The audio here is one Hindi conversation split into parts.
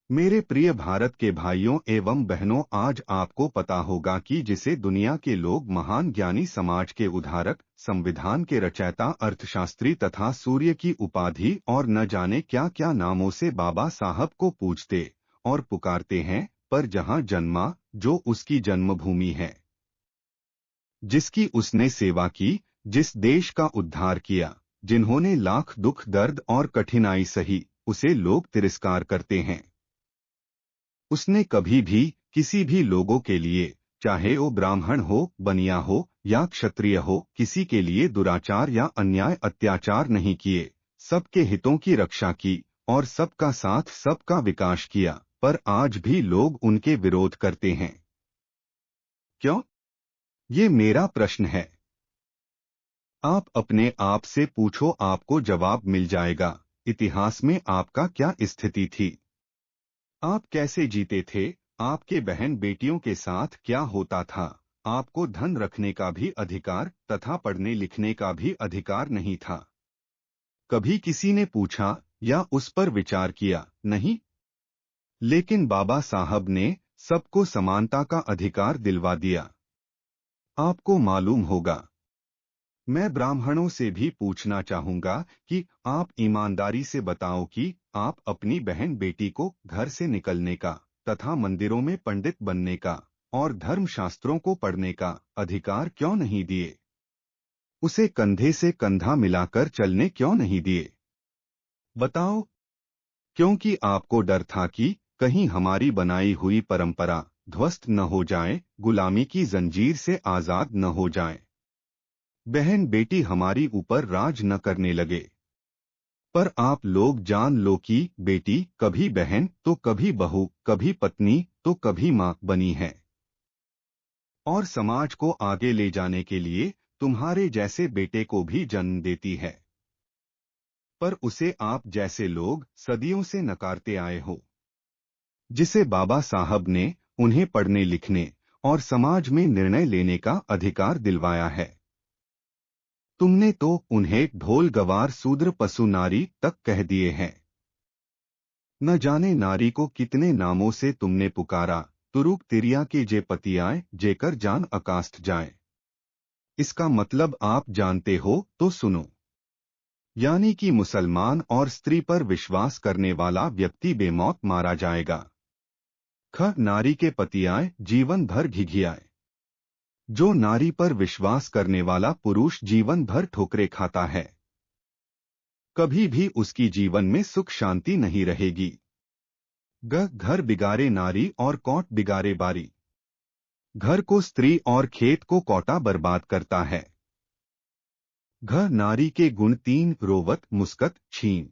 मेरे प्रिय भारत के भाइयों एवं बहनों, आज आपको पता होगा कि जिसे दुनिया के लोग महान ज्ञानी, समाज के उद्धारक, संविधान के रचयिता, अर्थशास्त्री तथा सूर्य की उपाधि और न जाने क्या क्या नामों से बाबा साहब को पूजते और पुकारते हैं, पर जहां जन्मा, जो उसकी जन्मभूमि है, जिसकी उसने सेवा की, जिस देश का उद्धार किया, जिन्होंने लाख दुख दर्द और कठिनाई सही, उसे लोग तिरस्कार करते हैं। उसने कभी भी किसी भी लोगों के लिए, चाहे वो ब्राह्मण हो, बनिया हो या क्षत्रिय हो, किसी के लिए दुराचार या अन्याय अत्याचार नहीं किए। सबके हितों की रक्षा की और सबका साथ, सबका विकास किया, पर आज भी लोग उनके विरोध करते हैं। क्यों? ये मेरा प्रश्न है। आप अपने आप से पूछो, आपको जवाब मिल जाएगा। इतिहास में आपका क्या स्थिति थी? आप कैसे जीते थे? आपके बहन बेटियों के साथ क्या होता था? आपको धन रखने का भी अधिकार तथा पढ़ने लिखने का भी अधिकार नहीं था। कभी किसी ने पूछा या उस पर विचार किया? नहीं। लेकिन बाबा साहब ने सबको समानता का अधिकार दिलवा दिया। आपको मालूम होगा, मैं ब्राह्मणों से भी पूछना चाहूंगा कि आप ईमानदारी से बताओ कि आप अपनी बहन बेटी को घर से निकलने का तथा मंदिरों में पंडित बनने का और धर्मशास्त्रों को पढ़ने का अधिकार क्यों नहीं दिए? उसे कंधे से कंधा मिलाकर चलने क्यों नहीं दिए? बताओ। क्योंकि आपको डर था कि कहीं हमारी बनाई हुई परंपरा ध्वस्त न हो जाए, गुलामी की जंजीर से आजाद न हो जाए, बहन बेटी हमारी ऊपर राज न करने लगे। पर आप लोग जान लो कि बेटी कभी बहन तो कभी बहू, कभी पत्नी तो कभी माँ बनी है, और समाज को आगे ले जाने के लिए तुम्हारे जैसे बेटे को भी जन्म देती है। पर उसे आप जैसे लोग सदियों से नकारते आए हो, जिसे बाबा साहब ने उन्हें पढ़ने लिखने और समाज में निर्णय लेने का अधिकार दिलवाया है। तुमने तो उन्हें ढोल गवार शूद्र पशु नारी तक कह दिए हैं। न जाने नारी को कितने नामों से तुमने पुकारा, तुरुक तिरिया के जे पतियाए जेकर जान अकास्ट जाए। इसका मतलब आप जानते हो तो सुनो। यानी कि मुसलमान और स्त्री पर विश्वास करने वाला व्यक्ति बेमौत मारा जाएगा। ख नारी के पतियाए जीवन भर घिघियाए। जो नारी पर विश्वास करने वाला पुरुष जीवन भर ठोकरे खाता है, कभी भी उसकी जीवन में सुख शांति नहीं रहेगी। ग घर बिगाड़े नारी और कौट बिगाड़े बारी। घर को स्त्री और खेत को कौटा बर्बाद करता है। घ नारी के गुण तीन, रोवत, मुस्कत, छीन।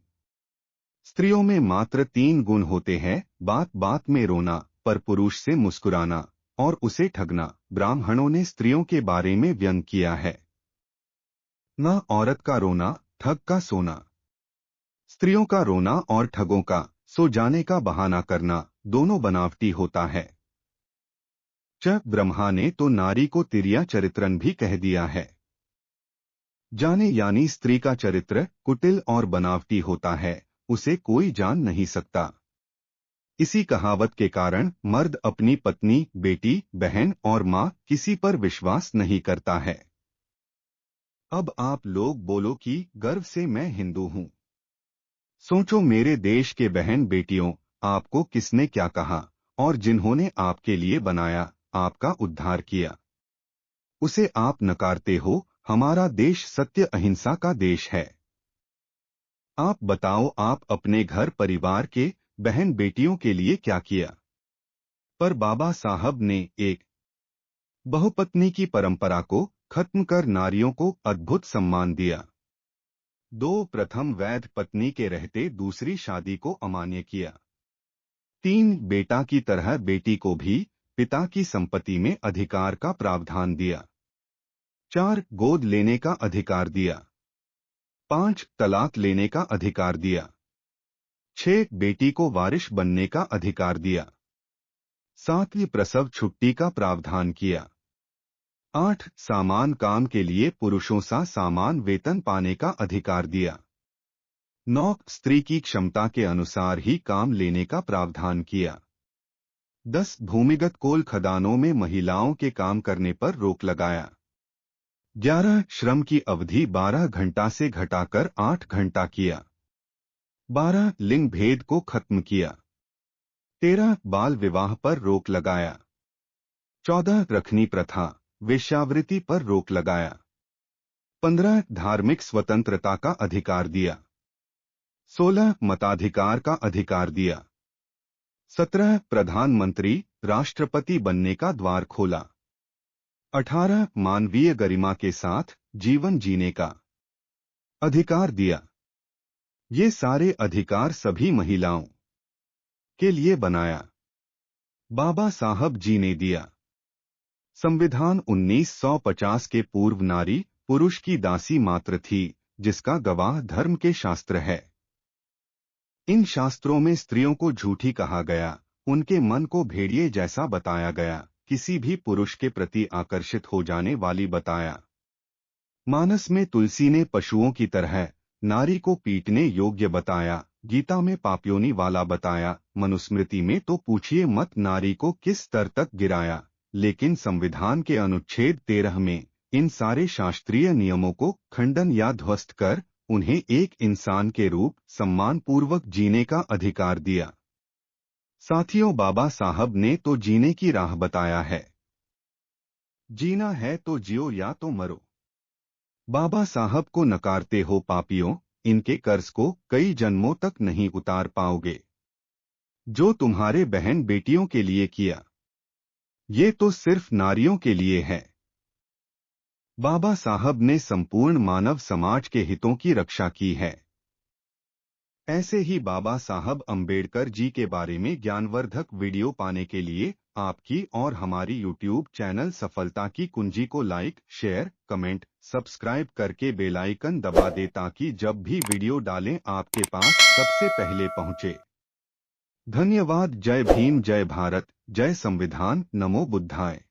स्त्रियों में मात्र तीन गुण होते हैं, बात बात में रोना, पर पुरुष से मुस्कुराना और उसे ठगना। ब्राह्मणों ने स्त्रियों के बारे में व्यंग किया है। न औरत का रोना, ठग का सोना। स्त्रियों का रोना और ठगों का सो जाने का बहाना करना दोनों बनावटी होता है। च ब्रह्मा ने तो नारी को तिरिया चरित्रन भी कह दिया है। जाने यानी स्त्री का चरित्र कुटिल और बनावटी होता है, उसे कोई जान नहीं सकता। इसी कहावत के कारण मर्द अपनी पत्नी, बेटी, बहन और माँ किसी पर विश्वास नहीं करता है। अब आप लोग बोलो कि गर्व से मैं हिंदू हूँ। सोचो मेरे देश के बहन बेटियों, आपको किसने क्या कहा और जिन्होंने आपके लिए बनाया, आपका उद्धार किया, उसे आप नकारते हो। हमारा देश सत्य अहिंसा का देश है। आप बताओ, आप अपने घर परिवार के बहन बेटियों के लिए क्या किया? पर बाबा साहब ने एक बहुपत्नी की परंपरा को खत्म कर नारियों को अद्भुत सम्मान दिया। दो प्रथम वैध पत्नी के रहते दूसरी शादी को अमान्य किया। तीन बेटा की तरह बेटी को भी पिता की संपत्ति में अधिकार का प्रावधान दिया। चार गोद लेने का अधिकार दिया। पांच तलाक लेने का अधिकार दिया। छह बेटी को वारिश बनने का अधिकार दिया। सात प्रसव छुट्टी का प्रावधान किया। आठ समान काम के लिए पुरुषों सा समान वेतन पाने का अधिकार दिया। 9 स्त्री की क्षमता के अनुसार ही काम लेने का प्रावधान किया। 10 भूमिगत कोल खदानों में महिलाओं के काम करने पर रोक लगाया। 11 श्रम की अवधि 12 घंटा से घटाकर 8 घंटा किया। 12 लिंग भेद को खत्म किया। 13 बाल विवाह पर रोक लगाया। 14 रखनी प्रथा, वेश्यावृत्ति पर रोक लगाया। 15 धार्मिक स्वतंत्रता का अधिकार दिया। 16 मताधिकार का अधिकार दिया। 17 प्रधानमंत्री राष्ट्रपति बनने का द्वार खोला। 18 मानवीय गरिमा के साथ जीवन जीने का अधिकार दिया। ये सारे अधिकार सभी महिलाओं के लिए बनाया बाबा साहब जी ने दिया। संविधान 1950 के पूर्व नारी पुरुष की दासी मात्र थी, जिसका गवाह धर्म के शास्त्र है। इन शास्त्रों में स्त्रियों को झूठी कहा गया, उनके मन को भेड़िए जैसा बताया गया, किसी भी पुरुष के प्रति आकर्षित हो जाने वाली बताया। मानस में तुलसी ने पशुओं की तरह नारी को पीटने योग्य बताया, गीता में पापयोनि वाला बताया, मनुस्मृति में तो पूछिए मत नारी को किस स्तर तक गिराया। लेकिन संविधान के अनुच्छेद 13 में इन सारे शास्त्रीय नियमों को खंडन या ध्वस्त कर उन्हें एक इंसान के रूप सम्मान पूर्वक जीने का अधिकार दिया। साथियों, बाबा साहब ने तो जीने की राह बताया है। जीना है तो जियो या तो मरो। बाबा साहब को नकारते हो पापियों, इनके कर्ज को कई जन्मों तक नहीं उतार पाओगे। जो तुम्हारे बहन बेटियों के लिए किया, ये तो सिर्फ नारियों के लिए है। बाबा साहब ने संपूर्ण मानव समाज के हितों की रक्षा की है। ऐसे ही बाबा साहब अंबेडकर जी के बारे में ज्ञानवर्धक वीडियो पाने के लिए आपकी और हमारी YouTube चैनल सफलता की कुंजी को लाइक, शेयर, कमेंट, सब्सक्राइब करके बेल आइकन दबा दे ताकि जब भी वीडियो डालें आपके पास सबसे पहले पहुंचे। धन्यवाद। जय भीम, जय भारत, जय संविधान, नमो बुद्धाय।